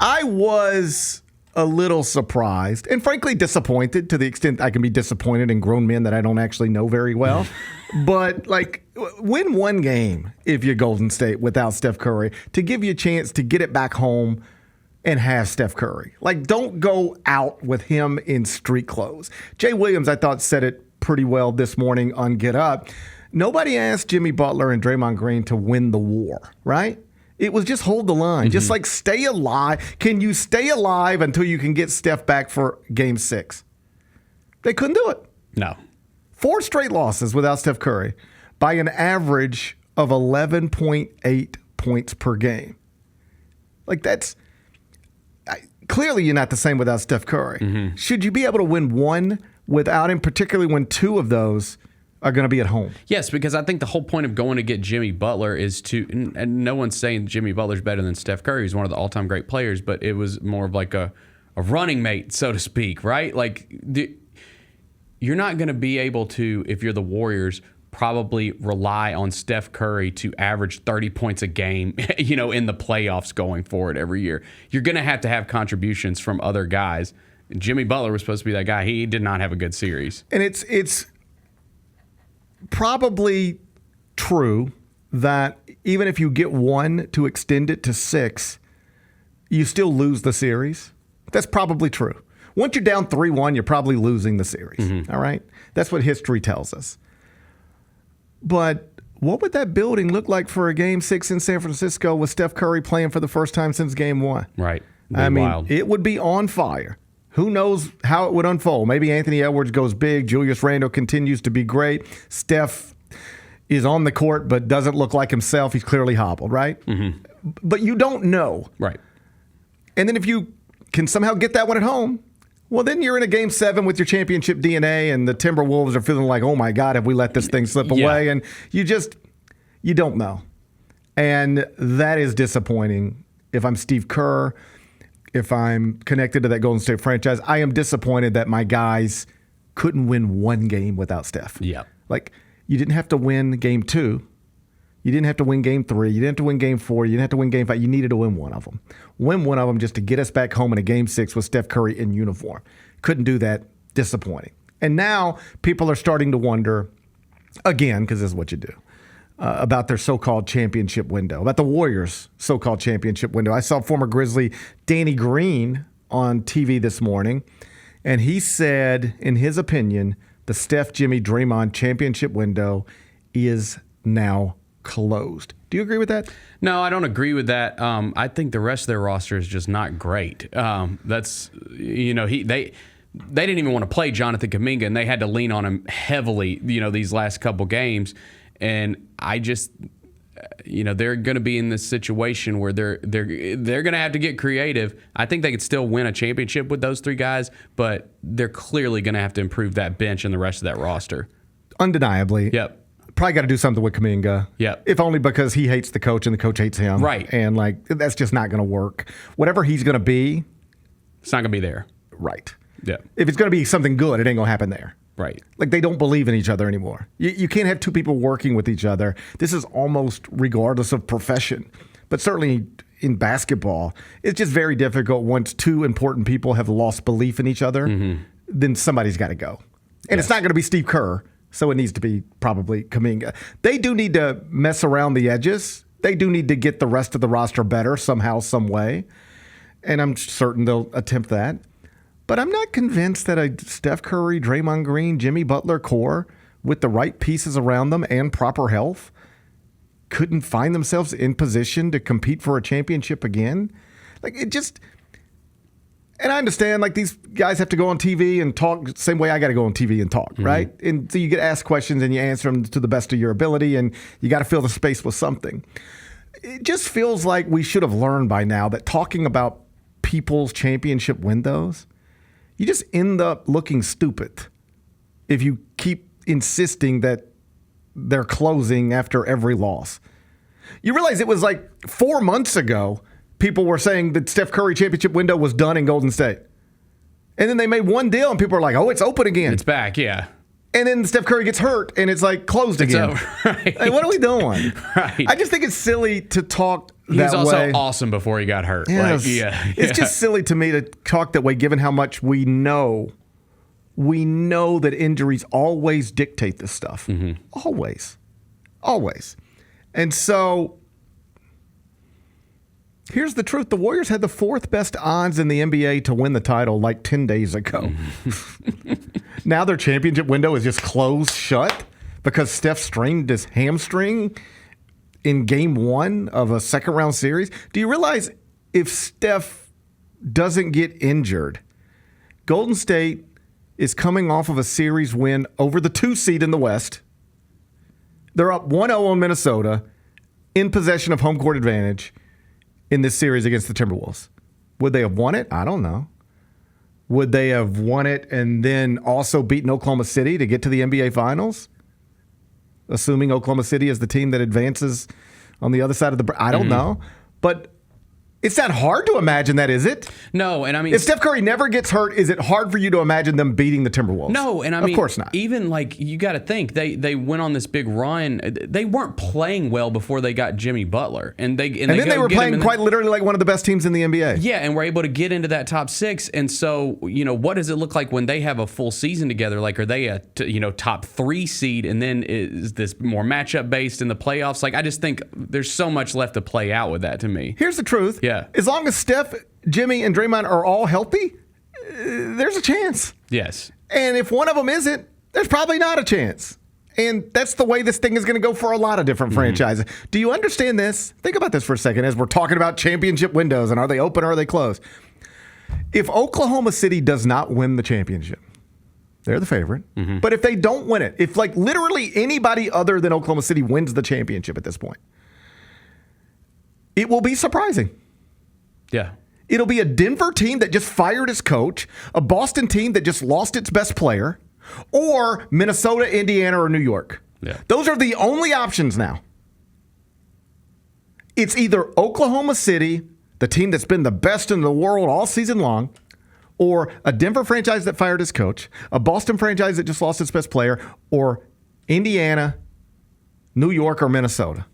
I was a little surprised and frankly disappointed, to the extent I can be disappointed in grown men that I don't actually know very well. But like, win one game if you're Golden State without Steph Curry to give you a chance to get it back home and have Steph Curry. Like, don't go out with him in street clothes. Jay Williams, I thought, said it pretty well this morning on Get Up. Nobody asked Jimmy Butler and Draymond Green to win the war, right? It was just hold the line. Just like stay alive. Can you stay alive until you can get Steph back for Game 6? They couldn't do it. No. 4 straight losses without Steph Curry by an average of 11.8 points per game. Like, that's clearly you're not the same without Steph Curry. Should you be able to win one without him, particularly when 2 of those are going to be at home? Yes, because I think the whole point of going to get Jimmy Butler is to, and no one's saying Jimmy Butler's better than Steph Curry. He's one of the all-time great players, but it was more of like a running mate, so to speak, right? Like, you're not going to be able to, if you're the Warriors, probably rely on Steph Curry to average 30 points a game, in the playoffs going forward every year. You're going to have contributions from other guys. Jimmy Butler was supposed to be that guy. He did not have a good series. And it's probably true that even if you get 1 to extend it to 6, you still lose the series. That's probably true. Once you're down 3-1, you're probably losing the series. All right? That's what history tells us. But what would that building look like for a Game 6 in San Francisco with Steph Curry playing for the first time since Game 1? Right. I mean, wild. It would be on fire. Who knows how it would unfold? Maybe Anthony Edwards goes big. Julius Randle continues to be great. Steph is on the court but doesn't look like himself. He's clearly hobbled, right? But you don't know. Right. And then if you can somehow get that one at home, well, then you're in a Game 7 with your championship DNA, and the Timberwolves are feeling like, oh, my God, have we let this thing slip away? And you don't know. And that is disappointing. If I'm Steve Kerr, if I'm connected to that Golden State franchise, I am disappointed that my guys couldn't win one game without Steph. Yeah. Like, you didn't have to win Game 2. You didn't have to win Game 3. You didn't have to win Game 4. You didn't have to win Game 5. You needed to win one of them. Win one of them just to get us back home in a Game 6 with Steph Curry in uniform. Couldn't do that. Disappointing. And now people are starting to wonder, again, because this is what you do, about their so-called championship window, about the Warriors' so-called championship window. I saw former Grizzly Danny Green on TV this morning, and he said, in his opinion, the Steph, Jimmy, Draymond championship window is now closed. Do you agree with that? No, I don't agree with that. I think the rest of their roster is just not great. That's, they didn't even want to play Jonathan Kuminga, and they had to lean on him heavily, these last couple games. And I just, they're going to be in this situation where they're going to have to get creative. I think they could still win a championship with those 3 guys, but they're clearly going to have to improve that bench and the rest of that roster. Undeniably. Yep. Probably got to do something with Kuminga. Yep. If only because he hates the coach and the coach hates him. Right. And that's just not going to work. Whatever he's going to be, it's not going to be there. Right. Yeah. If it's going to be something good, it ain't going to happen there. Right. Like, they don't believe in each other anymore. You can't have 2 people working with each other. This is almost regardless of profession. But certainly in basketball, it's just very difficult once 2 important people have lost belief in each other, then somebody's got to go. And It's not going to be Steve Kerr, so it needs to be probably Kuminga. They do need to mess around the edges. They do need to get the rest of the roster better somehow, some way. And I'm certain they'll attempt that. But I'm not convinced that a Steph Curry, Draymond Green, Jimmy Butler core with the right pieces around them and proper health couldn't find themselves in position to compete for a championship again. Like, it just... And I understand, like, these guys have to go on TV and talk the same way I got to go on TV and talk, right? And so you get asked questions and you answer them to the best of your ability, and you got to fill the space with something. It just feels like we should have learned by now that talking about people's championship windows, you just end up looking stupid if you keep insisting that they're closing after every loss. You realize it was like 4 months ago, people were saying that Steph Curry championship window was done in Golden State. And then they made one deal and people are like, oh, it's open again. It's back, yeah. And then Steph Curry gets hurt, and it's like closed again. over, right? Like, what are we doing? Right. I just think it's silly to talk that way. He was also awesome before he got hurt. Yes. It's just silly to me to talk that way, given how much we know. We know that injuries always dictate this stuff. Mm-hmm. Always. And so here's the truth. The Warriors had the fourth best odds in the NBA to win the title like 10 days ago. Now their championship window is just closed shut because Steph strained his hamstring in game 1 of a second round series. Do you realize if Steph doesn't get injured, Golden State is coming off of a series win over the 2 seed in the West. They're up 1-0 on Minnesota in possession of home court advantage in this series against the Timberwolves. Would they have won it? I don't know. Would they have won it and then also beaten Oklahoma City to get to the NBA Finals? Assuming Oklahoma City is the team that advances on the other side of the... I don't know. But it's not hard to imagine that, is it? No, and I mean... If Steph Curry never gets hurt, is it hard for you to imagine them beating the Timberwolves? No, and I mean... Of course not. Even, like, you got to think, they went on this big run. They weren't playing well before they got Jimmy Butler. And then they were playing quite literally like one of the best teams in the NBA. Yeah, and were able to get into that top 6. And so, what does it look like when they have a full season together? Like, are they a top 3 seed? And then is this more matchup based in the playoffs? Like, I just think there's so much left to play out with that to me. Here's the truth. Yeah. As long as Steph, Jimmy, and Draymond are all healthy, there's a chance. Yes. And if one of them isn't, there's probably not a chance. And that's the way this thing is going to go for a lot of different franchises. Do you understand this? Think about this for a second as we're talking about championship windows and are they open or are they closed? If Oklahoma City does not win the championship, they're the favorite. But if they don't win it, if like literally anybody other than Oklahoma City wins the championship at this point, it will be surprising. Yeah. It'll be a Denver team that just fired its coach, a Boston team that just lost its best player, or Minnesota, Indiana, or New York. Yeah. Those are the only options now. It's either Oklahoma City, the team that's been the best in the world all season long, or a Denver franchise that fired its coach, a Boston franchise that just lost its best player, or Indiana, New York, or Minnesota.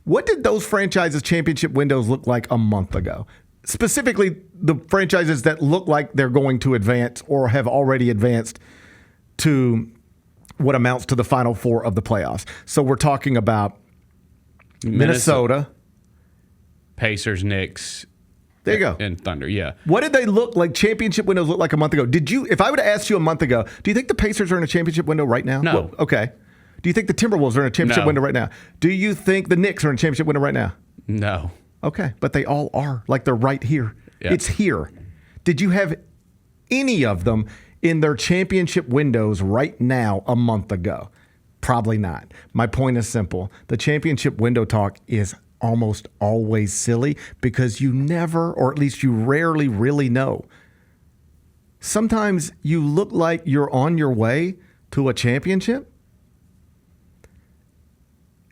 What did those franchises' championship windows look like a month ago? Specifically, the franchises that look like they're going to advance or have already advanced to what amounts to the Final Four of the playoffs. So we're talking about Minnesota. Pacers, Knicks. There you go. And Thunder, yeah. What did they look like, championship windows look like a month ago? If I would have asked you a month ago, do you think the Pacers are in a championship window right now? No. Well, okay. Do you think the Timberwolves are in a championship window right now? Do you think the Knicks are in a championship window right now? No. Okay, but they all are. Like they're right here. Yeah. It's here. Did you have any of them in their championship windows right now a month ago? Probably not. My point is simple. The championship window talk is almost always silly because you never, or at least you rarely really know. Sometimes you look like you're on your way to a championship,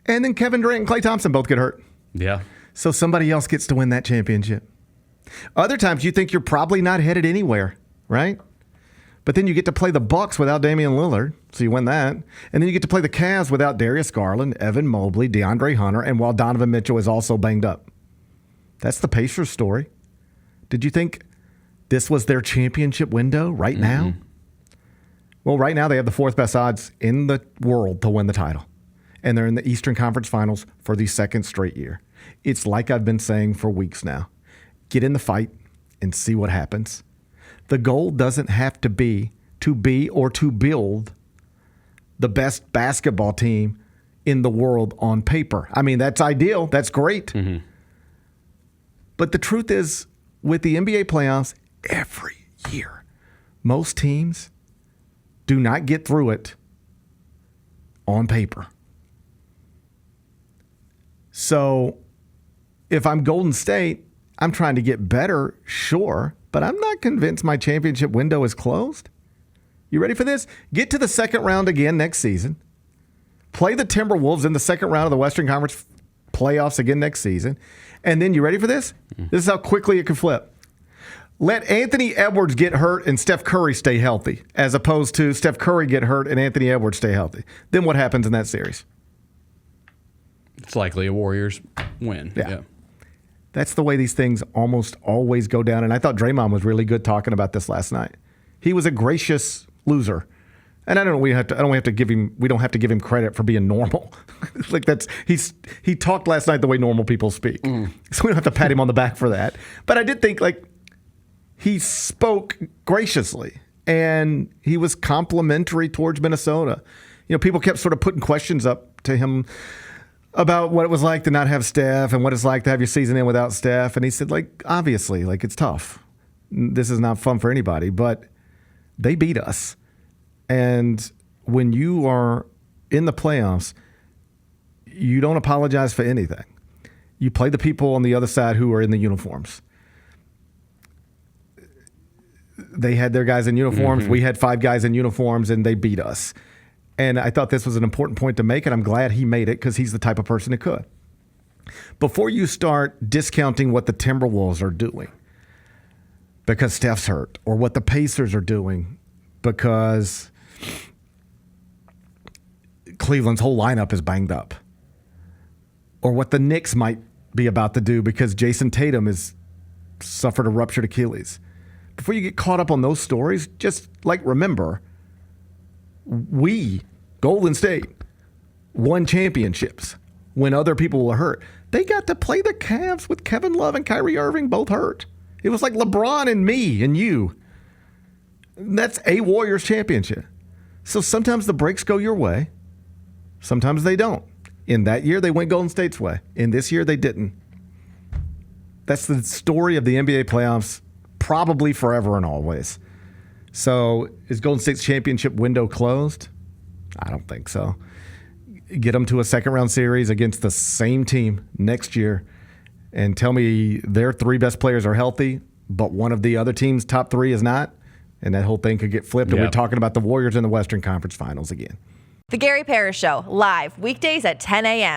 and then Kevin Durant and Klay Thompson both get hurt. Yeah. So somebody else gets to win that championship. Other times you think you're probably not headed anywhere, right? But then you get to play the Bucks without Damian Lillard, so you win that. And then you get to play the Cavs without Darius Garland, Evan Mobley, DeAndre Hunter, and while Donovan Mitchell is also banged up. That's the Pacers story. Did you think this was their championship window right now? Well, right now they have the fourth best odds in the world to win the title. And they're in the Eastern Conference Finals for the second straight year. It's like I've been saying for weeks now. Get in the fight and see what happens. The goal doesn't have to be or to build the best basketball team in the world on paper. I mean, that's ideal. That's great. But the truth is, with the NBA playoffs, every year, most teams do not get through it on paper. So if I'm Golden State, I'm trying to get better, sure, but I'm not convinced my championship window is closed. You ready for this? Get to the second round again next season. Play the Timberwolves in the second round of the Western Conference playoffs again next season. And then you ready for this? This is how quickly it could flip. Let Anthony Edwards get hurt and Steph Curry stay healthy, as opposed to Steph Curry get hurt and Anthony Edwards stay healthy. Then what happens in that series? It's likely a Warriors win. Yeah. That's the way these things almost always go down. And I thought Draymond was really good talking about this last night. He was a gracious loser. And I don't know. We don't have to give him credit for being normal. Like he talked last night the way normal people speak. So we don't have to pat him on the back for that. But I did think he spoke graciously and he was complimentary towards Minnesota. People kept sort of putting questions up to him about what it was like to not have Steph and what it's like to have your season in without Steph. And he said, obviously, it's tough. This is not fun for anybody, but they beat us. And when you are in the playoffs, you don't apologize for anything. You play the people on the other side who are in the uniforms. They had their guys in uniforms. We had 5 guys in uniforms, and they beat us. And I thought this was an important point to make, and I'm glad he made it because he's the type of person who could. Before you start discounting what the Timberwolves are doing because Steph's hurt, or what the Pacers are doing because Cleveland's whole lineup is banged up, or what the Knicks might be about to do because Jason Tatum has suffered a ruptured Achilles. Before you get caught up on those stories, just remember, we, Golden State, won championships when other people were hurt. They got to play the Cavs with Kevin Love and Kyrie Irving both hurt. It was like LeBron and me and you. That's a Warriors championship. So sometimes the breaks go your way. Sometimes they don't. In that year, they went Golden State's way. In this year, they didn't. That's the story of the NBA playoffs, probably forever and always. So is Golden State's championship window closed? I don't think so. Get them to a second-round series against the same team next year and tell me their 3 best players are healthy, but one of the other team's top 3 is not, and that whole thing could get flipped, and we're talking about the Warriors in the Western Conference Finals again. The Gary Parrish Show, live weekdays at 10 a.m.